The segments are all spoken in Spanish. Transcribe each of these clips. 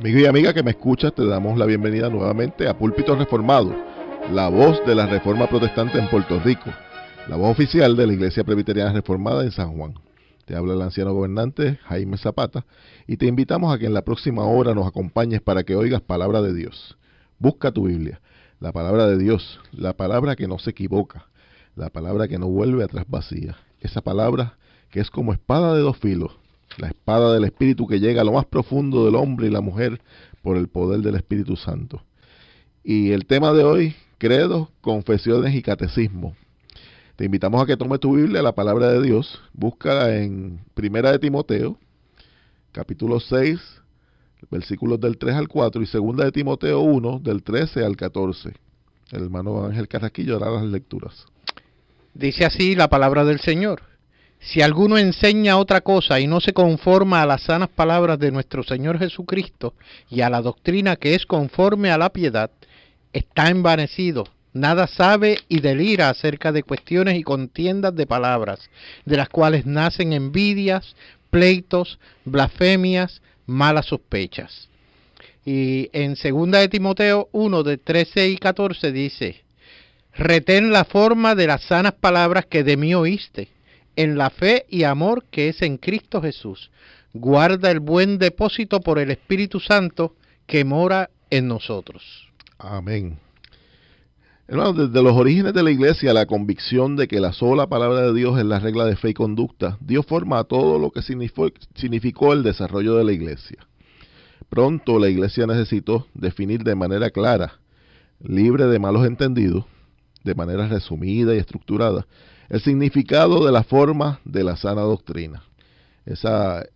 Amigo y amiga que me escuchas, te damos la bienvenida nuevamente a Púlpito Reformado, la voz de la Reforma Protestante en Puerto Rico, la voz oficial de la Iglesia Presbiteriana Reformada en San Juan. Te habla el anciano gobernante Jaime Zapata y te invitamos a que en la próxima hora nos acompañes para que oigas palabra de Dios. Busca tu Biblia, la palabra de Dios, la palabra que no se equivoca, la palabra que no vuelve atrás vacía, esa palabra que es como espada de dos filos, la espada del Espíritu que llega a lo más profundo del hombre y la mujer por el poder del Espíritu Santo. Y el tema de hoy, credos, confesiones y catecismo. Te invitamos a que tomes tu Biblia, la palabra de Dios, búscala en Primera de Timoteo, capítulo 6, versículos del 3 al 4, y Segunda de Timoteo 1, del 13 al 14. El hermano Ángel Carrasquillo hará las lecturas. Dice así la palabra del Señor. Si alguno enseña otra cosa y no se conforma a las sanas palabras de nuestro Señor Jesucristo y a la doctrina que es conforme a la piedad, está envanecido, nada sabe y delira acerca de cuestiones y contiendas de palabras, de las cuales nacen envidias, pleitos, blasfemias, malas sospechas. Y en 2 de Timoteo 1, de 13 y 14 dice: retén la forma de las sanas palabras que de mí oíste, en la fe y amor que es en Cristo Jesús. Guarda el buen depósito por el Espíritu Santo que mora en nosotros. Amén. Hermanos, desde los orígenes de la iglesia, la convicción de que la sola palabra de Dios es la regla de fe y conducta, dio forma a todo lo que significó el desarrollo de la iglesia. Pronto la iglesia necesitó definir de manera clara, libre de malos entendidos, de manera resumida y estructurada, el significado de la forma de la sana doctrina. Esa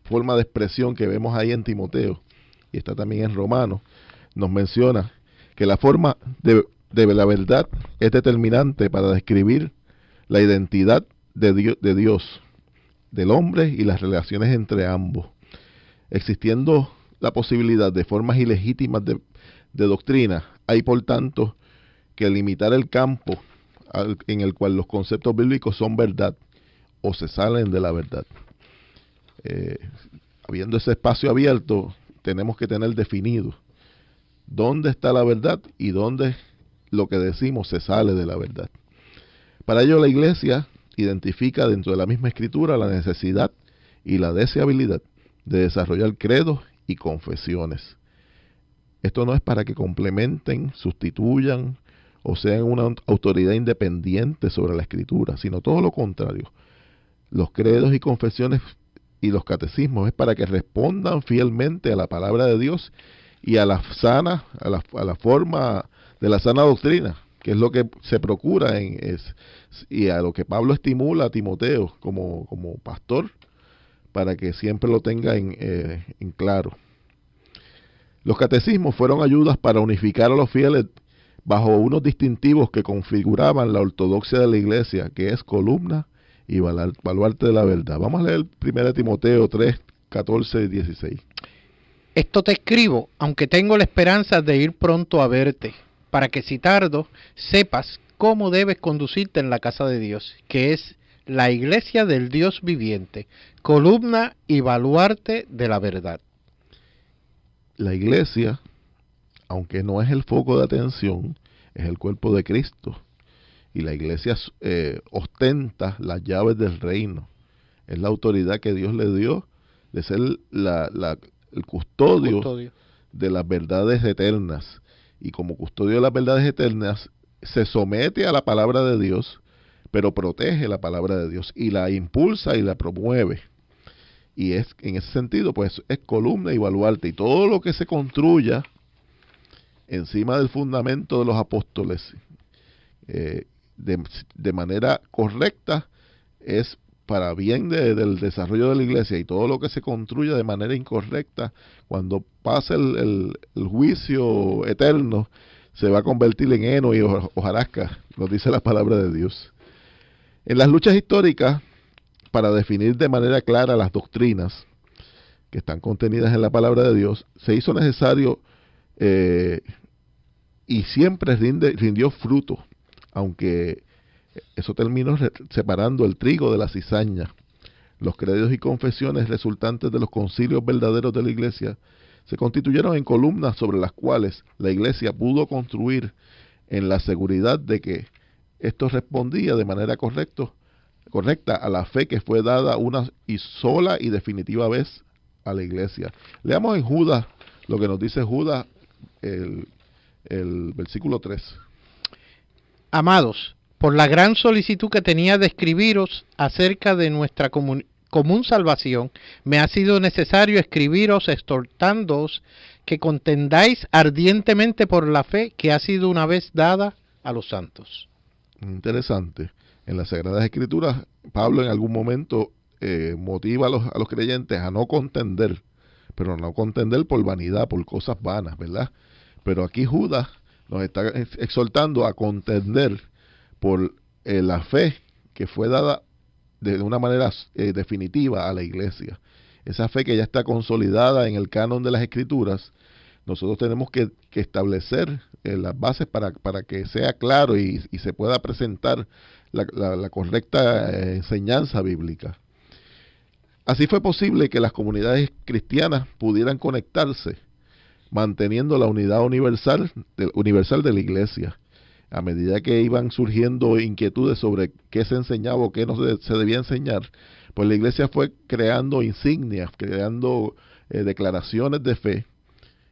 forma de expresión que vemos ahí en Timoteo, y está también en Romanos, nos menciona que la forma de la verdad es determinante para describir la identidad de Dios, del hombre y las relaciones entre ambos. Existiendo la posibilidad de formas ilegítimas de doctrina, hay por tanto que limitar el campo en el cual los conceptos bíblicos son verdad o se salen de la verdad. Habiendo ese espacio abierto, tenemos que tener definido dónde está la verdad y dónde lo que decimos se sale de la verdad. Para ello la iglesia identifica dentro de la misma escritura la necesidad y la deseabilidad de desarrollar credos y confesiones. Esto no es para que complementen, sustituyan o sean una autoridad independiente sobre la escritura, sino todo lo contrario. Los credos y confesiones y los catecismos es para que respondan fielmente a la palabra de Dios y a la forma de la sana doctrina, que es lo que se procura y a lo que Pablo estimula a Timoteo como pastor, para que siempre lo tenga en claro. Los catecismos fueron ayudas para unificar a los fieles bajo unos distintivos que configuraban la ortodoxia de la iglesia, que es columna y baluarte de la verdad. Vamos a leer 1 Timoteo 3, 14 y 16. Esto te escribo, aunque tengo la esperanza de ir pronto a verte, para que si tardo, sepas cómo debes conducirte en la casa de Dios, que es la iglesia del Dios viviente, columna y baluarte de la verdad. La iglesia, aunque no es el foco de atención, es el cuerpo de Cristo. Y la iglesia ostenta las llaves del reino. Es la autoridad que Dios le dio de ser el custodio de las verdades eternas. Y como custodio de las verdades eternas, se somete a la palabra de Dios, pero protege la palabra de Dios y la impulsa y la promueve. Y es en ese sentido, pues es columna y baluarte. Y todo lo que se construya encima del fundamento de los apóstoles de manera correcta es para bien del desarrollo de la iglesia, y todo lo que se construya de manera incorrecta, cuando pase el juicio eterno, se va a convertir en heno y hojarasca, nos dice la palabra de Dios. En las luchas históricas, para definir de manera clara las doctrinas que están contenidas en la palabra de Dios, se hizo necesario y siempre rindió fruto, aunque eso terminó separando el trigo de la cizaña. Los credos y confesiones resultantes de los concilios verdaderos de la Iglesia se constituyeron en columnas sobre las cuales la Iglesia pudo construir en la seguridad de que esto respondía de manera correcta a la fe que fue dada una y sola y definitiva vez a la Iglesia. Leamos en Judas lo que nos dice Judas, el versículo 3. Amados, por la gran solicitud que tenía de escribiros acerca de nuestra común salvación, me ha sido necesario escribiros exhortándoos que contendáis ardientemente por la fe que ha sido una vez dada a los santos. Interesante. En las Sagradas Escrituras, Pablo en algún momento motiva a los creyentes a no contender, pero no contender por vanidad, por cosas vanas, ¿verdad? Pero aquí Judas nos está exhortando a contender por la fe que fue dada de una manera definitiva a la Iglesia. Esa fe que ya está consolidada en el canon de las Escrituras, nosotros tenemos que establecer las bases para que sea claro y se pueda presentar la correcta enseñanza bíblica. Así fue posible que las comunidades cristianas pudieran conectarse, manteniendo la unidad universal de la Iglesia. A medida que iban surgiendo inquietudes sobre qué se enseñaba o qué no se debía enseñar, pues la Iglesia fue creando insignias, creando declaraciones de fe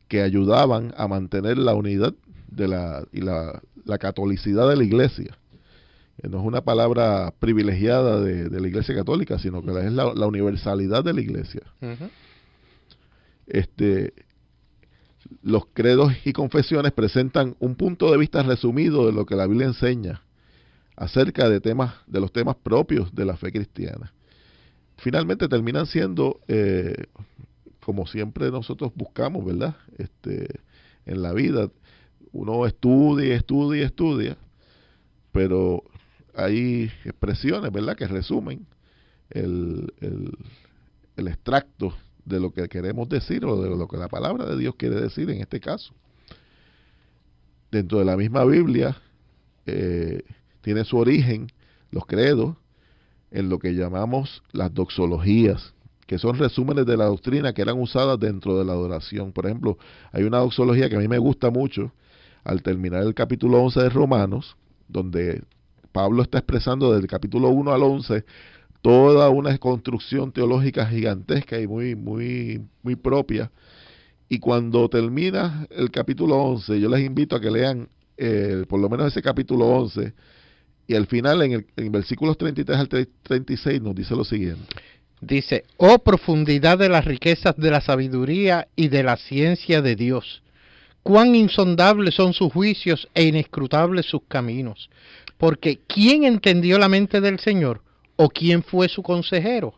que ayudaban a mantener la unidad y la catolicidad de la Iglesia. No es una palabra privilegiada de la Iglesia Católica, sino que es la universalidad de la Iglesia. Uh-huh. Los credos y confesiones presentan un punto de vista resumido de lo que la Biblia enseña acerca de los temas propios de la fe cristiana. Finalmente terminan siendo, como siempre nosotros buscamos, ¿verdad? En la vida, uno estudia, pero hay expresiones, ¿verdad?, que resumen el extracto de lo que queremos decir o de lo que la palabra de Dios quiere decir en este caso. Dentro de la misma Biblia tiene su origen los credos en lo que llamamos las doxologías, que son resúmenes de la doctrina que eran usadas dentro de la adoración. Por ejemplo, hay una doxología que a mí me gusta mucho al terminar el capítulo 11 de Romanos, donde Pablo está expresando desde el capítulo 1 al 11 toda una construcción teológica gigantesca y muy propia. Y cuando termina el capítulo 11, yo les invito a que lean por lo menos ese capítulo 11, y al final en versículos 33 al 36 nos dice lo siguiente. Dice: oh profundidad de las riquezas de la sabiduría y de la ciencia de Dios, cuán insondables son sus juicios e inescrutables sus caminos. Porque ¿quién entendió la mente del Señor? ¿O quién fue su consejero?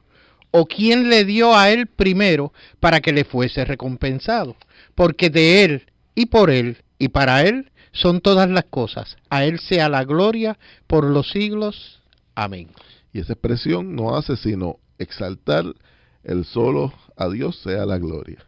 ¿O quién le dio a él primero para que le fuese recompensado? Porque de él, y por él, y para él, son todas las cosas. A él sea la gloria por los siglos. Amén. Y esa expresión no hace sino exaltar el solo a Dios sea la gloria.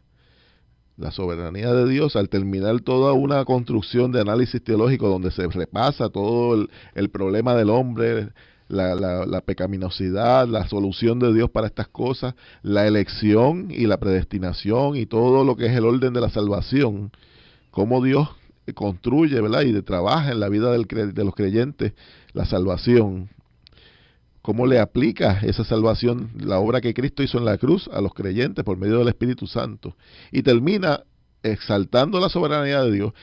La soberanía de Dios, al terminar toda una construcción de análisis teológico donde se repasa todo el problema del hombre, la pecaminosidad, la solución de Dios para estas cosas, la elección y la predestinación y todo lo que es el orden de la salvación, cómo Dios construye, ¿verdad?, y trabaja en la vida de los creyentes la salvación, cómo le aplica esa salvación, la obra que Cristo hizo en la cruz a los creyentes por medio del Espíritu Santo, y termina exaltando la soberanía de Dios,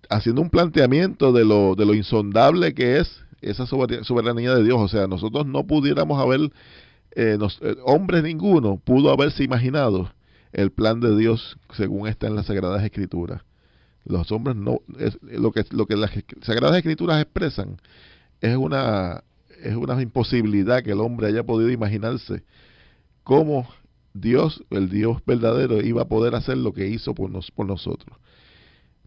haciendo un planteamiento de lo insondable que es esa soberanía de Dios. O sea, nosotros no pudiéramos haber, hombres ninguno pudo haberse imaginado el plan de Dios según está en las Sagradas Escrituras. Los hombres no, lo que las Sagradas Escrituras expresan es una imposibilidad que el hombre haya podido imaginarse cómo Dios, el Dios verdadero, iba a poder hacer lo que hizo por nosotros.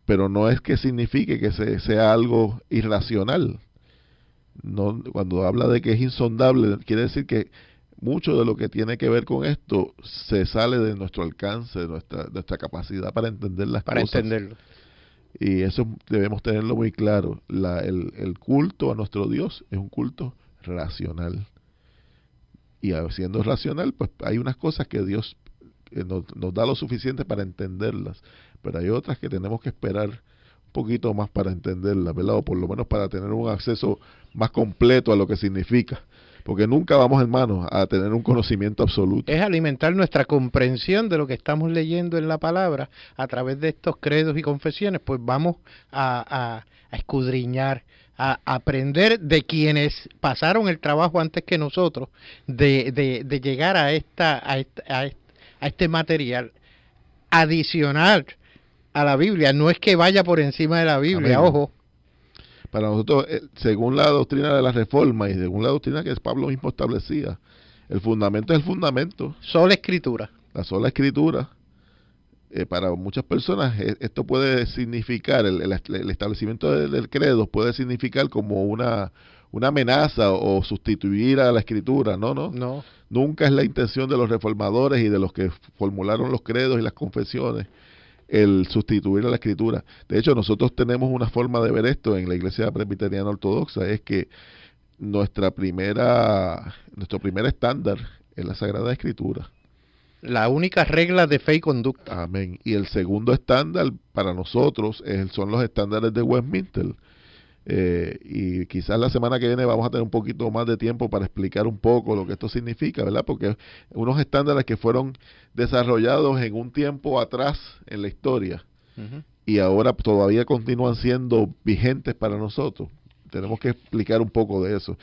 Pero no es que signifique que sea algo irracional. No, cuando habla de que es insondable, quiere decir que mucho de lo que tiene que ver con esto se sale de nuestro alcance, de nuestra capacidad para entender las cosas. Para entenderlo. Y eso debemos tenerlo muy claro. El culto a nuestro Dios es un culto racional. Y siendo racional, pues hay unas cosas que Dios nos da lo suficiente para entenderlas, pero hay otras que tenemos que esperar un poquito más para entenderlas, ¿verdad? O por lo menos para tener un acceso más completo a lo que significa. Porque nunca vamos, hermanos, a tener un conocimiento absoluto. Es alimentar nuestra comprensión de lo que estamos leyendo en la palabra a través de estos credos y confesiones, pues vamos a escudriñar, a aprender de quienes pasaron el trabajo antes que nosotros, de llegar a este material adicional a la Biblia. No es que vaya por encima de la Biblia, Amén. ojo. Para nosotros, según la doctrina de la Reforma y según la doctrina que Pablo mismo establecía, el fundamento es el fundamento. Sola Escritura. La sola Escritura. Para muchas personas esto puede significar, el establecimiento del credo puede significar como una amenaza o sustituir a la Escritura. No. Nunca es la intención de los reformadores y de los que formularon los credos y las confesiones el sustituir a la Escritura. De hecho, nosotros tenemos una forma de ver esto en la Iglesia Presbiteriana Ortodoxa, es que nuestro primer estándar es la Sagrada Escritura. La única regla de fe y conducta. Amén. Y el segundo estándar para nosotros son los estándares de Westminster. Y quizás la semana que viene vamos a tener un poquito más de tiempo para explicar un poco lo que esto significa, ¿verdad? Porque unos estándares que fueron desarrollados en un tiempo atrás en la historia y ahora todavía continúan siendo vigentes para nosotros. Tenemos que explicar un poco de eso.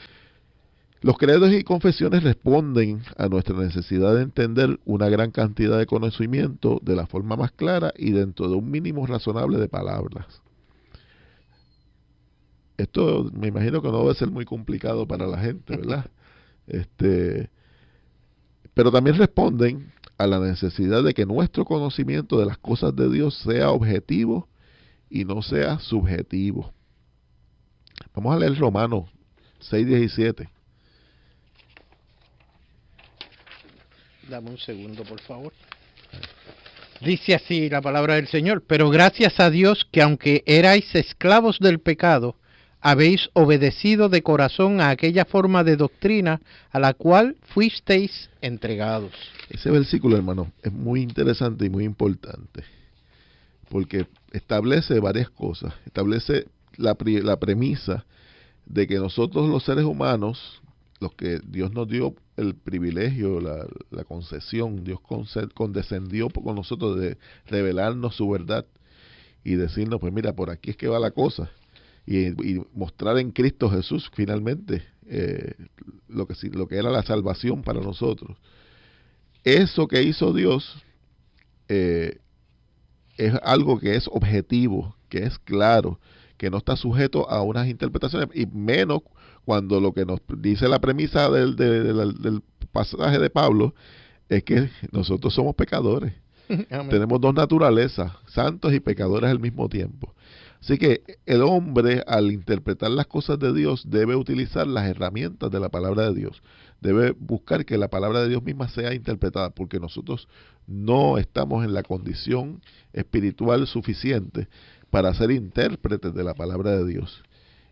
Los credos y confesiones responden a nuestra necesidad de entender una gran cantidad de conocimiento de la forma más clara y dentro de un mínimo razonable de palabras. Esto me imagino que no debe ser muy complicado para la gente, ¿verdad? Pero también responden a la necesidad de que nuestro conocimiento de las cosas de Dios sea objetivo y no sea subjetivo. Vamos a leer Romanos 6:17. Dame un segundo, por favor. Dice así la palabra del Señor: pero gracias a Dios que aunque erais esclavos del pecado, habéis obedecido de corazón a aquella forma de doctrina a la cual fuisteis entregados. Ese versículo, hermano, es muy interesante y muy importante, porque establece varias cosas. Establece la premisa de que nosotros los seres humanos, los que Dios nos dio el privilegio, la concesión, Dios condescendió con nosotros de revelarnos su verdad y decirnos, pues mira, por aquí es que va la cosa. Y mostrar en Cristo Jesús finalmente lo que era la salvación para nosotros. Eso que hizo Dios es algo que es objetivo, que es claro, que no está sujeto a unas interpretaciones, y menos cuando lo que nos dice la premisa del pasaje de Pablo es que nosotros somos pecadores. Tenemos dos naturalezas, santos y pecadores al mismo tiempo. Así que el hombre, al interpretar las cosas de Dios, debe utilizar las herramientas de la palabra de Dios. Debe buscar que la palabra de Dios misma sea interpretada, porque nosotros no estamos en la condición espiritual suficiente para ser intérpretes de la palabra de Dios.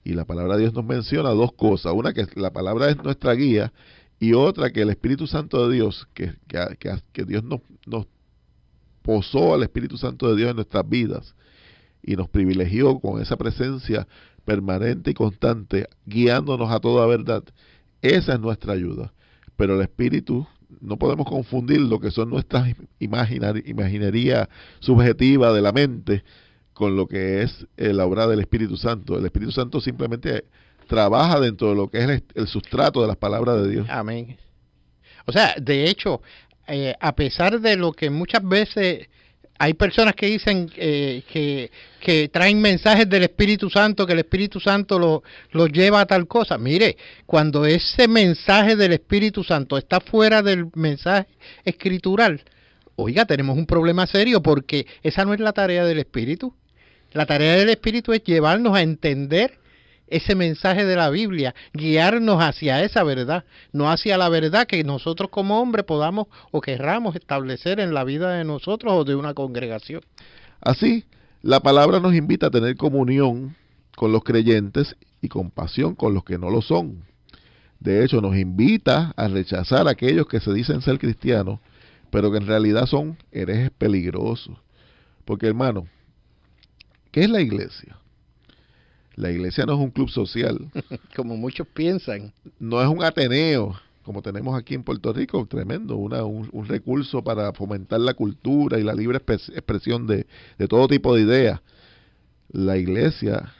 Y la palabra de Dios nos menciona dos cosas. Una, que la palabra es nuestra guía, y otra, que el Espíritu Santo de Dios, que Dios nos posó al Espíritu Santo de Dios en nuestras vidas y nos privilegió con esa presencia permanente y constante, guiándonos a toda verdad. Esa es nuestra ayuda. Pero el Espíritu, no podemos confundir lo que son nuestras imaginería subjetiva de la mente con lo que es la obra del Espíritu Santo. El Espíritu Santo simplemente trabaja dentro de lo que es el sustrato de las palabras de Dios. Amén. O sea, de hecho, a pesar de lo que muchas veces hay personas que dicen que traen mensajes del Espíritu Santo, que el Espíritu Santo lo lleva a tal cosa. Mire, cuando ese mensaje del Espíritu Santo está fuera del mensaje escritural, oiga, tenemos un problema serio, porque esa no es la tarea del Espíritu. La tarea del Espíritu es llevarnos a entender ese mensaje de la Biblia, guiarnos hacia esa verdad, no hacia la verdad que nosotros como hombres podamos o querramos establecer en la vida de nosotros o de una congregación. Así, la palabra nos invita a tener comunión con los creyentes y compasión con los que no lo son. De hecho, nos invita a rechazar a aquellos que se dicen ser cristianos, pero que en realidad son herejes peligrosos. Porque, hermano, ¿qué es la iglesia? La iglesia no es un club social. Como muchos piensan. No es un Ateneo, como tenemos aquí en Puerto Rico, tremendo, un recurso para fomentar la cultura y la libre expresión de todo tipo de ideas. La iglesia,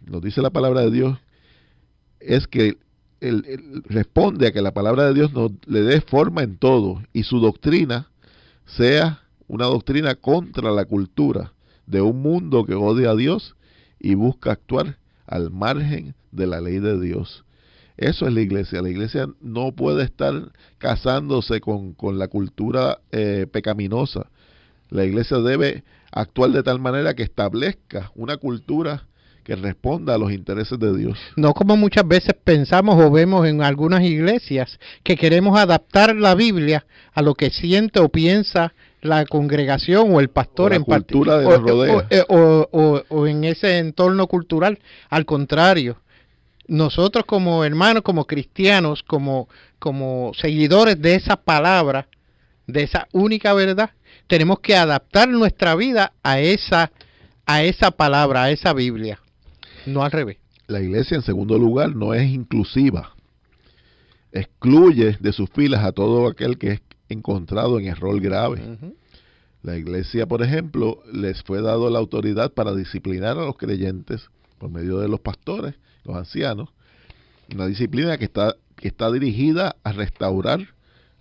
nos dice la palabra de Dios, es que él responde a que la palabra de Dios nos le dé forma en todo y su doctrina sea una doctrina contra la cultura de un mundo que odia a Dios y busca actuar al margen de la ley de Dios. Eso es la iglesia. La iglesia no puede estar casándose con la cultura pecaminosa. La iglesia debe actuar de tal manera que establezca una cultura que responda a los intereses de Dios. No como muchas veces pensamos o vemos en algunas iglesias que queremos adaptar la Biblia a lo que siente o piensa la congregación o el pastor la en cultura de nos rodea. O en ese entorno cultural. Al contrario, nosotros como hermanos, como cristianos, como seguidores de esa palabra, de esa única verdad, tenemos que adaptar nuestra vida a esa palabra, a esa Biblia, no al revés. La iglesia, en segundo lugar, no es inclusiva. Excluye de sus filas a todo aquel que es encontrado en error grave. La iglesia, por ejemplo, les fue dado la autoridad para disciplinar a los creyentes por medio de los pastores, los ancianos, una disciplina que está dirigida a restaurar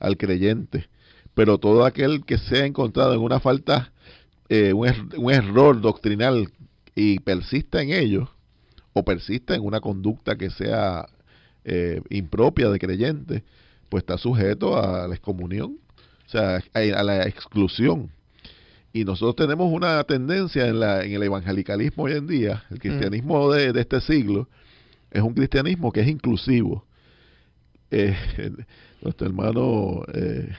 al creyente. Pero todo aquel que sea encontrado en una falta, un error doctrinal y persista en ello, o persista en una conducta que sea impropia de creyente, pues está sujeto a la excomunión, o sea, a la exclusión. Y nosotros tenemos una tendencia en el evangelicalismo hoy en día, el cristianismo de este siglo, es un cristianismo que es inclusivo. Nuestro hermano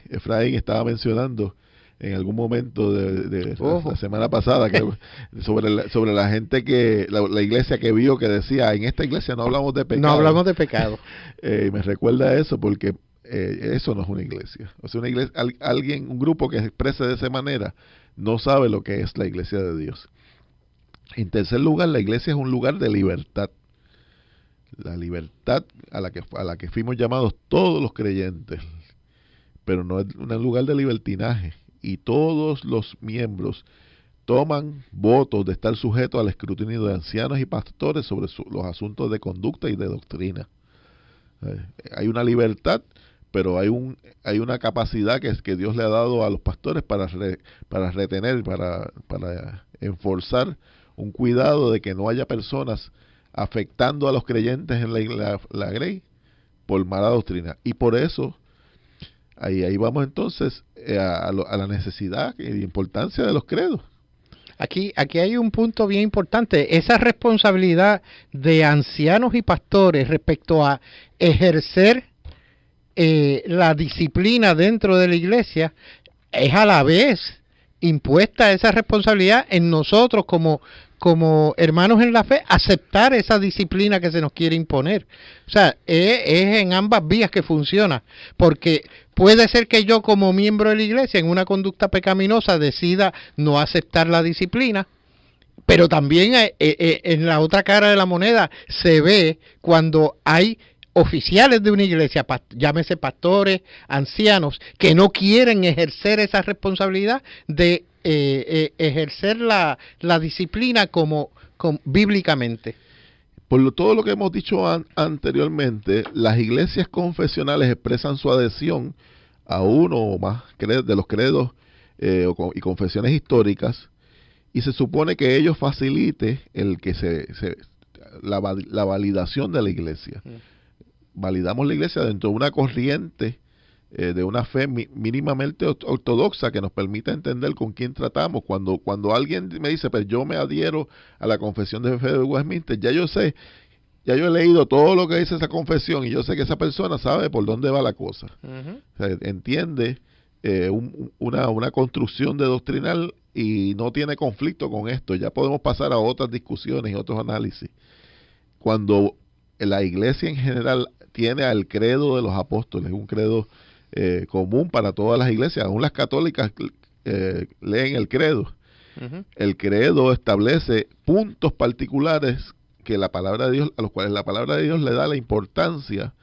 Efraín estaba mencionando en algún momento de la semana pasada que sobre la gente que la iglesia que vio que decía, en esta iglesia no hablamos de pecado. No hablamos de pecado. Me recuerda eso porque eso no es una iglesia. O sea, una iglesia, un grupo que se exprese de esa manera no sabe lo que es la iglesia de Dios. En tercer lugar, la iglesia es un lugar de libertad. La libertad a la que fuimos llamados todos los creyentes, pero no es un lugar de libertinaje. Y todos los miembros toman votos de estar sujetos al escrutinio de ancianos y pastores sobre los asuntos de conducta y de doctrina. Hay una libertad, pero hay una capacidad que Dios le ha dado a los pastores para retener, para enforzar un cuidado de que no haya personas afectando a los creyentes en la grey por mala doctrina. Y por eso ahí vamos entonces a la necesidad y importancia de los credos. Aquí hay un punto bien importante, esa responsabilidad de ancianos y pastores respecto a ejercer la disciplina dentro de la iglesia, es a la vez impuesta esa responsabilidad en nosotros como hermanos en la fe, aceptar esa disciplina que se nos quiere imponer. O sea, es en ambas vías que funciona, porque puede ser que yo como miembro de la iglesia en una conducta pecaminosa decida no aceptar la disciplina, pero también en la otra cara de la moneda se ve cuando hay oficiales de una iglesia, llámese pastores, ancianos, que no quieren ejercer esa responsabilidad de ejercer la disciplina como bíblicamente. Por todo lo que hemos dicho anteriormente, las iglesias confesionales expresan su adhesión a uno o más de los credos y confesiones históricas, y se supone que ello facilite el que la validación de la iglesia. Validamos la iglesia dentro de una corriente de una fe mínimamente ortodoxa que nos permita entender con quién tratamos. Cuando alguien me dice, pues yo me adhiero a la confesión de fe de Westminster, ya yo he leído todo lo que dice esa confesión y yo sé que esa persona sabe por dónde va la cosa. O sea, entiende una construcción de doctrinal y no tiene conflicto con esto. Ya podemos pasar a otras discusiones y otros análisis. Cuando la iglesia en general tiene al credo de los apóstoles, un credo común para todas las iglesias, aún las católicas leen el credo. El credo establece puntos particulares que la palabra de Dios, a los cuales la palabra de Dios le da la importancia,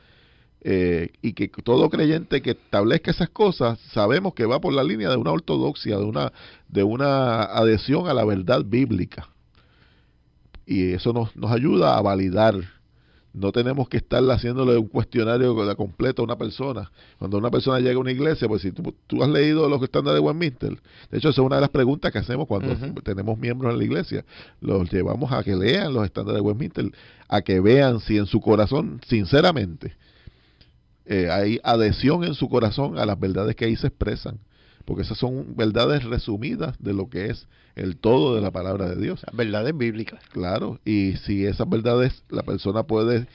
y que todo creyente que establezca esas cosas, sabemos que va por la línea de una ortodoxia, de una adhesión a la verdad bíblica. Y eso nos ayuda a validar. No tenemos que estar haciéndole un cuestionario completo a una persona. Cuando una persona llega a una iglesia, pues si tú has leído los estándares de Westminster, de hecho esa es una de las preguntas que hacemos cuando tenemos miembros en la iglesia, los llevamos a que lean los estándares de Westminster, a que vean si en su corazón, sinceramente, hay adhesión en su corazón a las verdades que ahí se expresan, porque esas son verdades resumidas de lo que es el todo de la palabra de Dios. Las verdades bíblicas. Claro, y si esas verdades la persona puede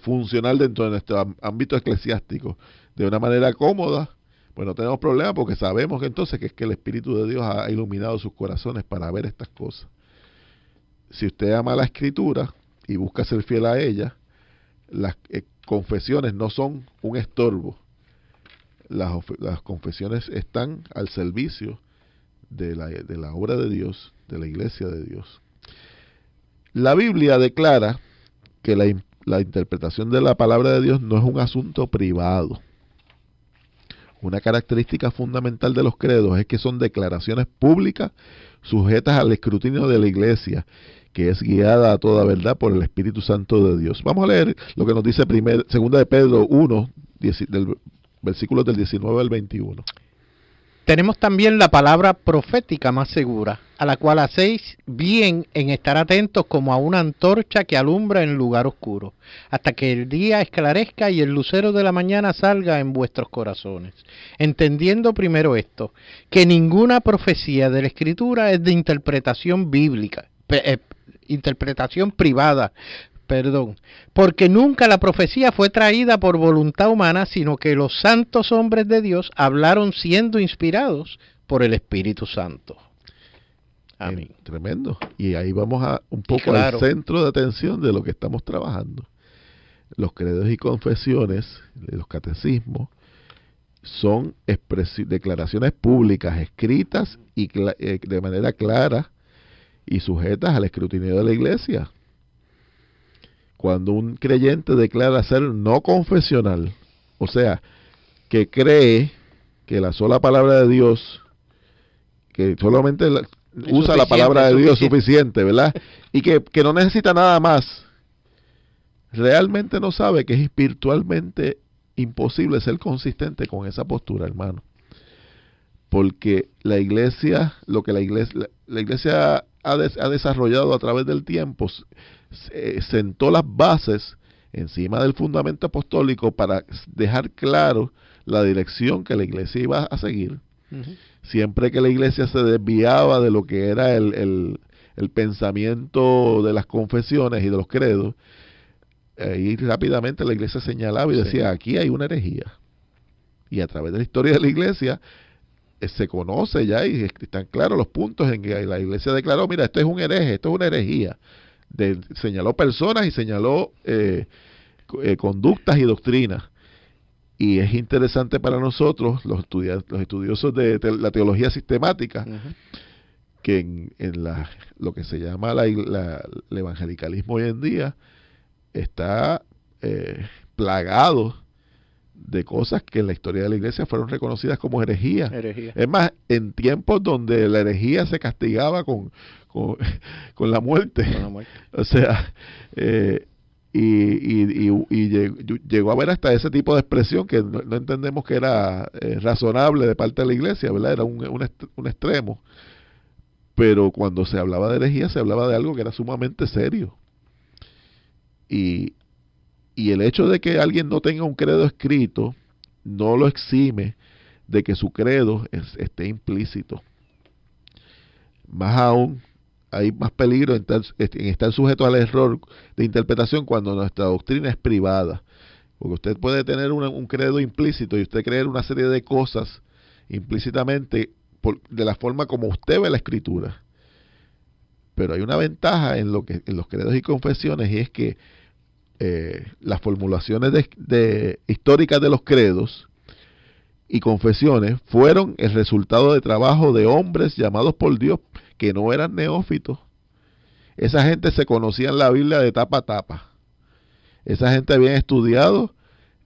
funcionar dentro de nuestro ámbito eclesiástico de una manera cómoda, pues no tenemos problema, porque sabemos que entonces que es que el Espíritu de Dios ha iluminado sus corazones para ver estas cosas. Si usted ama la Escritura y busca ser fiel a ella, las confesiones no son un estorbo. Las confesiones están al servicio de la obra de Dios, de la iglesia de Dios. La Biblia declara que la interpretación de la palabra de Dios no es un asunto privado. Una característica fundamental de los credos es que son declaraciones públicas sujetas al escrutinio de la iglesia, que es guiada a toda verdad por el Espíritu Santo de Dios. Vamos a leer lo que nos dice segunda de Pedro 1, del versículos del 19 al 21. Tenemos también la palabra profética más segura, a la cual hacéis bien en estar atentos como a una antorcha que alumbra en lugar oscuro, hasta que el día esclarezca y el lucero de la mañana salga en vuestros corazones. Entendiendo primero esto, que ninguna profecía de la Escritura es de interpretación bíblica, interpretación privada, porque nunca la profecía fue traída por voluntad humana, sino que los santos hombres de Dios hablaron siendo inspirados por el Espíritu Santo. Amén. Tremendo. Y ahí vamos un poco al centro de atención de lo que estamos trabajando. Los credos y confesiones, los catecismos, son declaraciones públicas escritas y de manera clara y sujetas al escrutinio de la iglesia. Cuando un creyente declara ser no confesional, o sea, que cree que la sola palabra de Dios, que solamente usa la palabra de Dios suficiente, ¿verdad? Y que no necesita nada más, realmente no sabe que es espiritualmente imposible ser consistente con esa postura, hermano. Porque la iglesia, lo que la iglesia ha desarrollado a través del tiempo, sentó las bases encima del fundamento apostólico para dejar claro la dirección que la iglesia iba a seguir. Siempre que la iglesia se desviaba de lo que era el pensamiento de las confesiones y de los credos, ahí rápidamente la iglesia señalaba y decía, aquí hay una herejía. Y a través de la historia de la iglesia se conoce ya y están claros los puntos en que la iglesia declaró, mira, esto es un hereje, esto es una herejía. Señaló personas y señaló conductas y doctrinas. Y es interesante para nosotros, los estudiosos de la teología sistemática, que en lo que se llama el evangelicalismo hoy en día está plagado de cosas que en la historia de la iglesia fueron reconocidas como herejía. Es más, en tiempos donde la herejía se castigaba con la muerte. O sea, y llegó a haber hasta ese tipo de expresión que no entendemos que era razonable de parte de la iglesia, ¿verdad? Era un extremo. Pero cuando se hablaba de herejía, se hablaba de algo que era sumamente serio. Y el hecho de que alguien no tenga un credo escrito no lo exime de que su credo esté implícito. Más aún, hay más peligro en estar sujeto al error de interpretación cuando nuestra doctrina es privada. Porque usted puede tener un credo implícito y usted creer una serie de cosas implícitamente de la forma como usted ve la Escritura. Pero hay una ventaja en los credos y confesiones, y es que las formulaciones históricas de los credos y confesiones fueron el resultado de trabajo de hombres llamados por Dios que no eran neófitos. Esa gente se conocían la Biblia de tapa a tapa. Esa gente había estudiado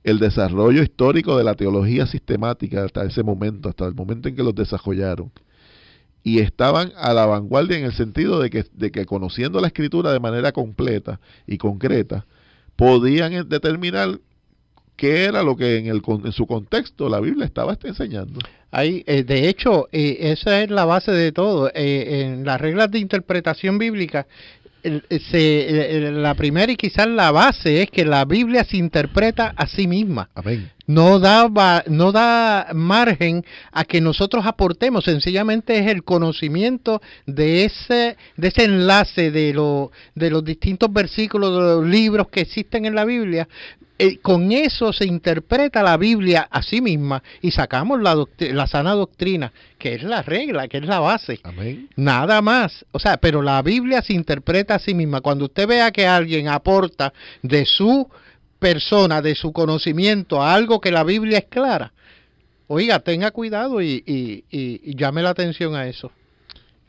el desarrollo histórico de la teología sistemática hasta ese momento, hasta el momento en que los desarrollaron. Y estaban a la vanguardia en el sentido de que conociendo la Escritura de manera completa y concreta, podían determinar qué era lo que en su contexto la Biblia estaba enseñando. De hecho, esa es la base de todo. En las reglas de interpretación bíblica, la primera y quizás la base es que la Biblia se interpreta a sí misma. Amén. No da margen a que nosotros aportemos, sencillamente es el conocimiento de ese enlace de los distintos versículos, de los libros que existen en la Biblia. Con eso se interpreta la Biblia a sí misma y sacamos la sana doctrina, que es la regla, que es la base. Amén. Nada más. O sea, pero la Biblia se interpreta a sí misma. Cuando usted vea que alguien aporta de su persona, de su conocimiento a algo que la Biblia es clara, oiga, tenga cuidado y llame la atención a eso.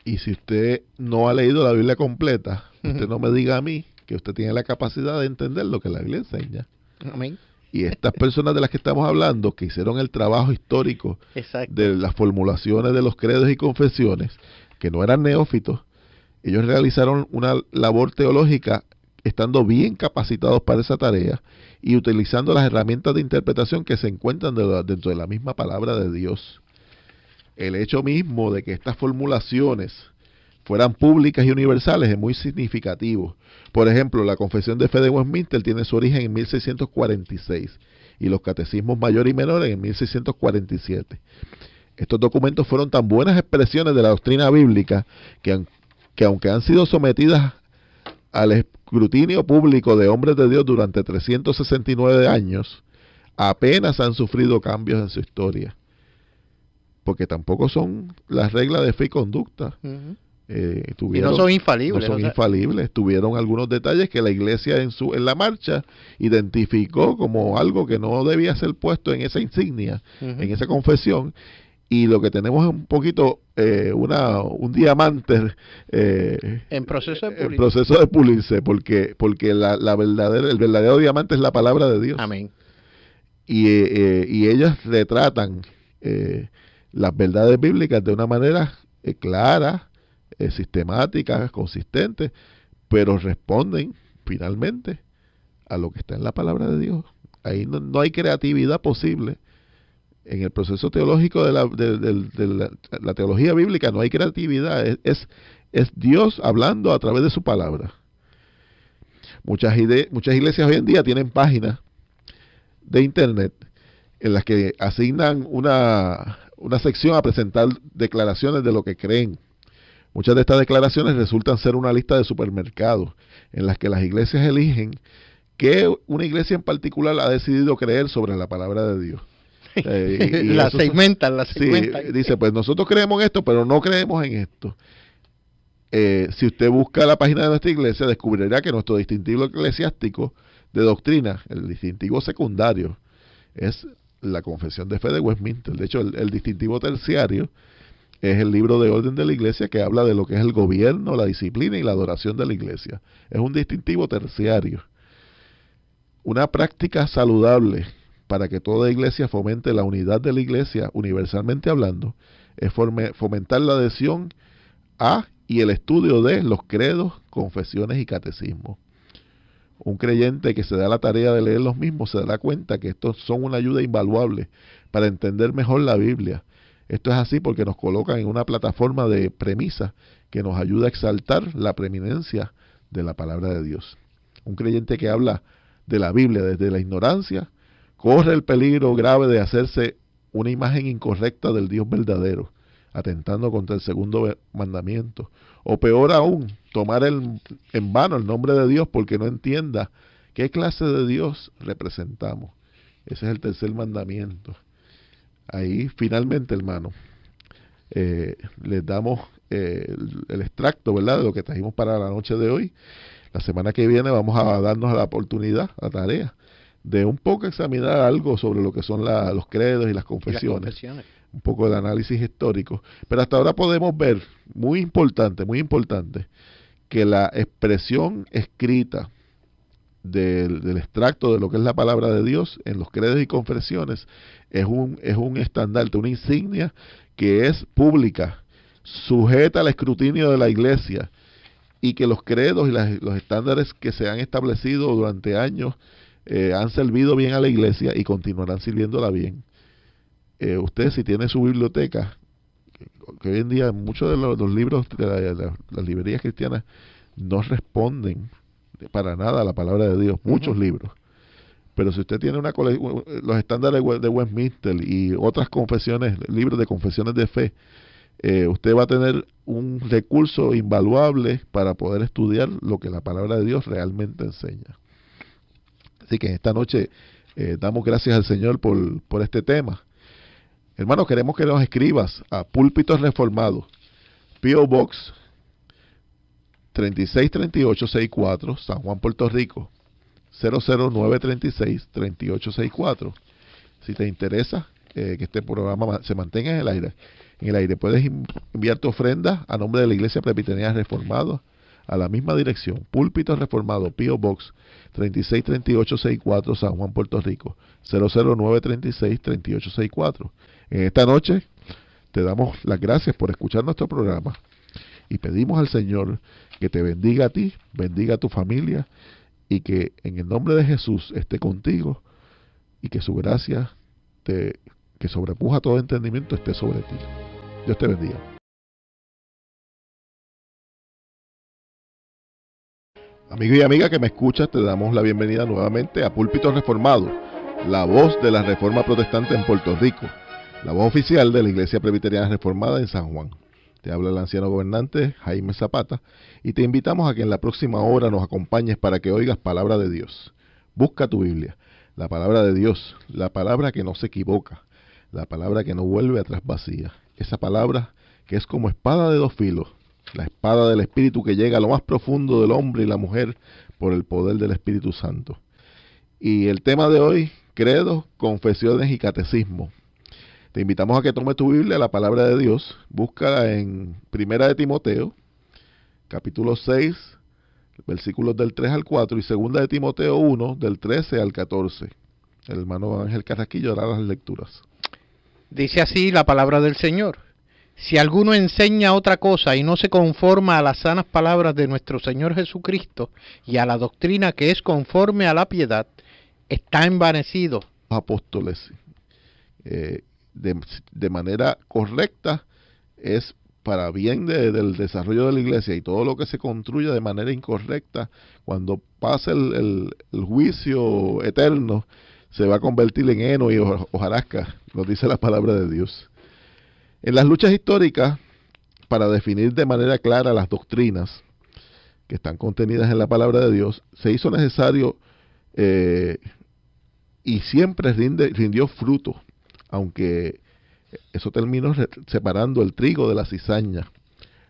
Y si usted no ha leído la Biblia completa, usted no me diga a mí que usted tiene la capacidad de entender lo que la Biblia enseña. Amén. Y estas personas de las que estamos hablando, que hicieron el trabajo histórico Exacto. de las formulaciones de los credos y confesiones, que no eran neófitos, ellos realizaron una labor teológica estando bien capacitados para esa tarea y utilizando las herramientas de interpretación que se encuentran dentro de la misma palabra de Dios. El hecho mismo de que estas formulaciones fueran públicas y universales es muy significativo. Por ejemplo, la Confesión de Fe de Westminster tiene su origen en 1646 y los catecismos mayor y menor en 1647. Estos documentos fueron tan buenas expresiones de la doctrina bíblica que aunque han sido sometidas al escrutinio público de hombres de Dios durante 369 años, apenas han sufrido cambios en su historia. Porque tampoco son las reglas de fe y conducta. Y no son infalibles. No son infalibles. Tuvieron algunos detalles que la Iglesia en la marcha identificó como algo que no debía ser puesto en esa insignia, en esa confesión. Y lo que tenemos es un poquito, un diamante en proceso de pulirse, porque el verdadero diamante es la palabra de Dios. Amén. Y ellas retratan las verdades bíblicas de una manera clara, sistemática, consistente, pero responden finalmente a lo que está en la palabra de Dios. Ahí no hay creatividad posible. En el proceso teológico de la teología bíblica no hay creatividad, es Dios hablando a través de su palabra. Muchas iglesias hoy en día tienen páginas de internet en las que asignan una sección a presentar declaraciones de lo que creen. Muchas de estas declaraciones resultan ser una lista de supermercados en las que las iglesias eligen qué una iglesia en particular ha decidido creer sobre la palabra de Dios. La segmentan. Sí, dice, pues nosotros creemos en esto, pero no creemos en esto. Si usted busca la página de nuestra iglesia, descubrirá que nuestro distintivo eclesiástico de doctrina, el distintivo secundario, es la Confesión de Fe de Westminster. De hecho, el distintivo terciario es el libro de orden de la iglesia que habla de lo que es el gobierno, la disciplina y la adoración de la iglesia. Es un distintivo terciario. Una práctica saludable para que toda iglesia fomente la unidad de la iglesia, universalmente hablando, es fomentar la adhesión a y el estudio de los credos, confesiones y catecismos. Un creyente que se da la tarea de leer los mismos se dará cuenta que estos son una ayuda invaluable para entender mejor la Biblia. Esto es así porque nos colocan en una plataforma de premisas que nos ayuda a exaltar la preeminencia de la palabra de Dios. Un creyente que habla de la Biblia desde la ignorancia corre el peligro grave de hacerse una imagen incorrecta del Dios verdadero, atentando contra el segundo mandamiento. O peor aún, tomar en vano el nombre de Dios porque no entienda qué clase de Dios representamos. Ese es el tercer mandamiento. Ahí finalmente, hermano, les damos el extracto, ¿verdad?, de lo que trajimos para la noche de hoy. La semana que viene vamos a darnos la oportunidad, la tarea, de un poco examinar algo sobre lo que son los credos y las confesiones. Un poco de análisis histórico. Pero hasta ahora podemos ver, muy importante, que la expresión escrita del extracto de lo que es la palabra de Dios en los credos y confesiones es un estandarte, una insignia que es pública, sujeta al escrutinio de la iglesia, y que los credos y los estándares que se han establecido durante años han servido bien a la iglesia y continuarán sirviéndola bien. Usted, si tiene su biblioteca, que hoy en día muchos de los libros de las librerías cristianas no responden para nada a la palabra de Dios, muchos libros. Pero si usted tiene los estándares de Westminster y otras confesiones, libros de confesiones de fe, usted va a tener un recurso invaluable para poder estudiar lo que la palabra de Dios realmente enseña. Así que esta noche damos gracias al Señor por este tema. Hermano, queremos que nos escribas a Púlpitos Reformados, P.O. Box 363864, San Juan, Puerto Rico, 00936-3864. Si te interesa que este programa se mantenga en el aire, puedes enviar tu ofrenda a nombre de la Iglesia Presbiteriana Reformada a la misma dirección, Púlpitos Reformados, P.O. Box 363864, San Juan, Puerto Rico, 00936-3864. En esta noche te damos las gracias por escuchar nuestro programa y pedimos al Señor que te bendiga a ti, bendiga a tu familia, y que en el nombre de Jesús esté contigo, y que su gracia que sobrepuja todo entendimiento esté sobre ti. Dios te bendiga. Amigo y amiga que me escuchas, te damos la bienvenida nuevamente a Púlpitos Reformados, la voz de la Reforma Protestante en Puerto Rico, la voz oficial de la Iglesia Presbiteriana Reformada en San Juan. Te habla el anciano gobernante Jaime Zapata y te invitamos a que en la próxima hora nos acompañes para que oigas palabra de Dios. Busca tu Biblia, la palabra de Dios, la palabra que no se equivoca, la palabra que no vuelve atrás vacía, esa palabra que es como espada de dos filos, la espada del Espíritu que llega a lo más profundo del hombre y la mujer por el poder del Espíritu Santo. Y el tema de hoy, credos, confesiones y catecismo. Te invitamos a que tomes tu Biblia, la palabra de Dios, búscala en Primera de Timoteo, capítulo 6, versículos del 3 al 4, y Segunda de Timoteo 1, del 13 al 14. El hermano Ángel Carrasquillo hará las lecturas. Dice así la palabra del Señor: si alguno enseña otra cosa y no se conforma a las sanas palabras de nuestro Señor Jesucristo y a la doctrina que es conforme a la piedad, está envanecido. Apóstoles, de manera correcta, es para bien del desarrollo de la iglesia, y todo lo que se construya de manera incorrecta, cuando pase el juicio eterno, se va a convertir en heno y hojarasca, nos dice la palabra de Dios. En las luchas históricas, para definir de manera clara las doctrinas que están contenidas en la palabra de Dios, se hizo necesario y siempre rindió fruto, aunque eso terminó separando el trigo de la cizaña.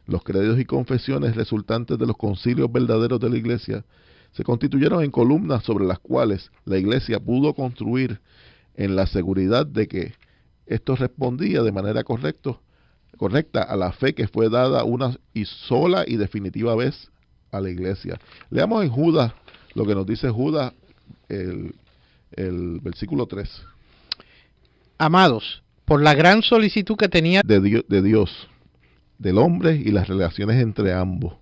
Los credos y confesiones resultantes de los concilios verdaderos de la iglesia se constituyeron en columnas sobre las cuales la iglesia pudo construir en la seguridad de que esto respondía de manera correcta a la fe que fue dada una y sola y definitiva vez a la iglesia. Leamos en Judas lo que nos dice Judas, el versículo 3. Amados, por la gran solicitud que tenía de Dios, del hombre y las relaciones entre ambos,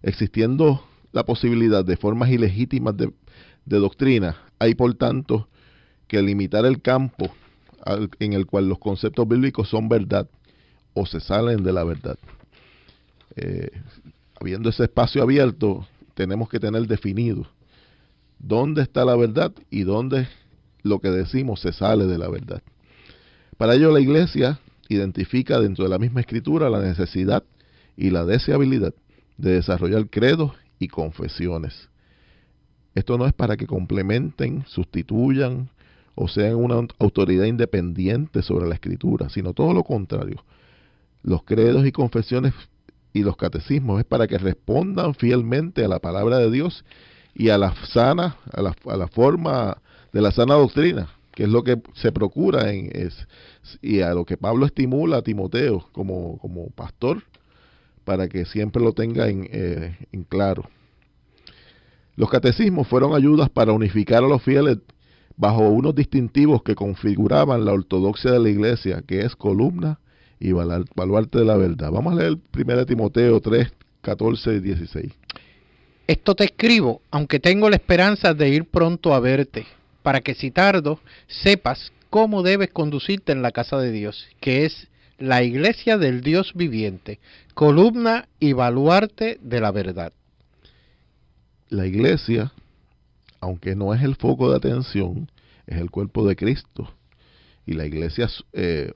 existiendo la posibilidad de formas ilegítimas de doctrina, hay por tanto que limitar el campo en el cual los conceptos bíblicos son verdad o se salen de la verdad. Habiendo ese espacio abierto, tenemos que tener definido dónde está la verdad y dónde lo que decimos se sale de la verdad. Para ello, la iglesia identifica dentro de la misma escritura la necesidad y la deseabilidad de desarrollar credos y confesiones. Esto no es para que complementen, sustituyan o sean una autoridad independiente sobre la escritura, sino todo lo contrario. Los credos y confesiones y los catecismos es para que respondan fielmente a la palabra de Dios y a la forma de la sana doctrina, que es lo que se procura y a lo que Pablo estimula a Timoteo como pastor, para que siempre lo tenga en claro. Los catecismos fueron ayudas para unificar a los fieles bajo unos distintivos que configuraban la ortodoxia de la iglesia, que es columna y baluarte de la verdad. Vamos a leer 1 Timoteo 3, 14 y 16. Esto te escribo, aunque tengo la esperanza de ir pronto a verte, para que si tardo, sepas cómo debes conducirte en la casa de Dios, que es la iglesia del Dios viviente, columna y baluarte de la verdad. La iglesia, aunque no es el foco de atención, es el cuerpo de Cristo. Y la iglesia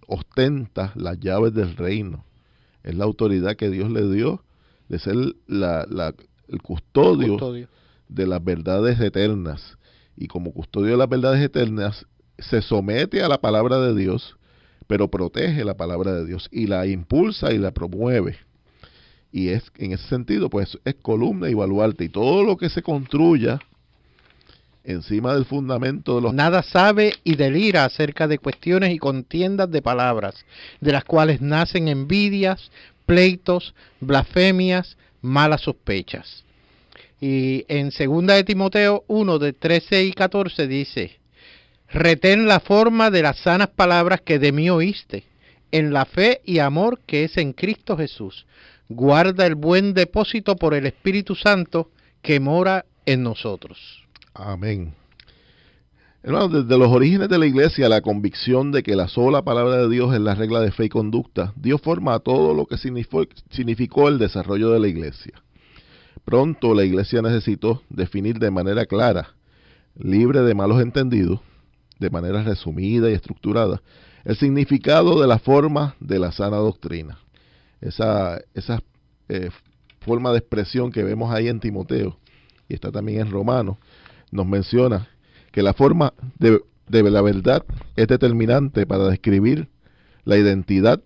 ostenta las llaves del reino. Es la autoridad que Dios le dio de ser el custodio de las verdades eternas. Y como custodio de las verdades eternas, se somete a la palabra de Dios, pero protege la palabra de Dios y la impulsa y la promueve. Y es en ese sentido, pues, es columna y baluarte. Y todo lo que se construya encima del fundamento de los... Nada sabe y delira acerca de cuestiones y contiendas de palabras, de las cuales nacen envidias, pleitos, blasfemias, malas sospechas. Y en 2 de Timoteo 1, de 13 y 14 dice: retén la forma de las sanas palabras que de mí oíste, en la fe y amor que es en Cristo Jesús. Guarda el buen depósito por el Espíritu Santo que mora en nosotros. Amén. Hermanos, desde los orígenes de la iglesia, la convicción de que la sola palabra de Dios es la regla de fe y conducta dio forma a todo lo que significó el desarrollo de la iglesia. Pronto la iglesia necesitó definir de manera clara, libre de malos entendidos, de manera resumida y estructurada, el significado de la forma de la sana doctrina. Esa forma de expresión que vemos ahí en Timoteo, y está también en Romanos, nos menciona que la forma de la verdad es determinante para describir la identidad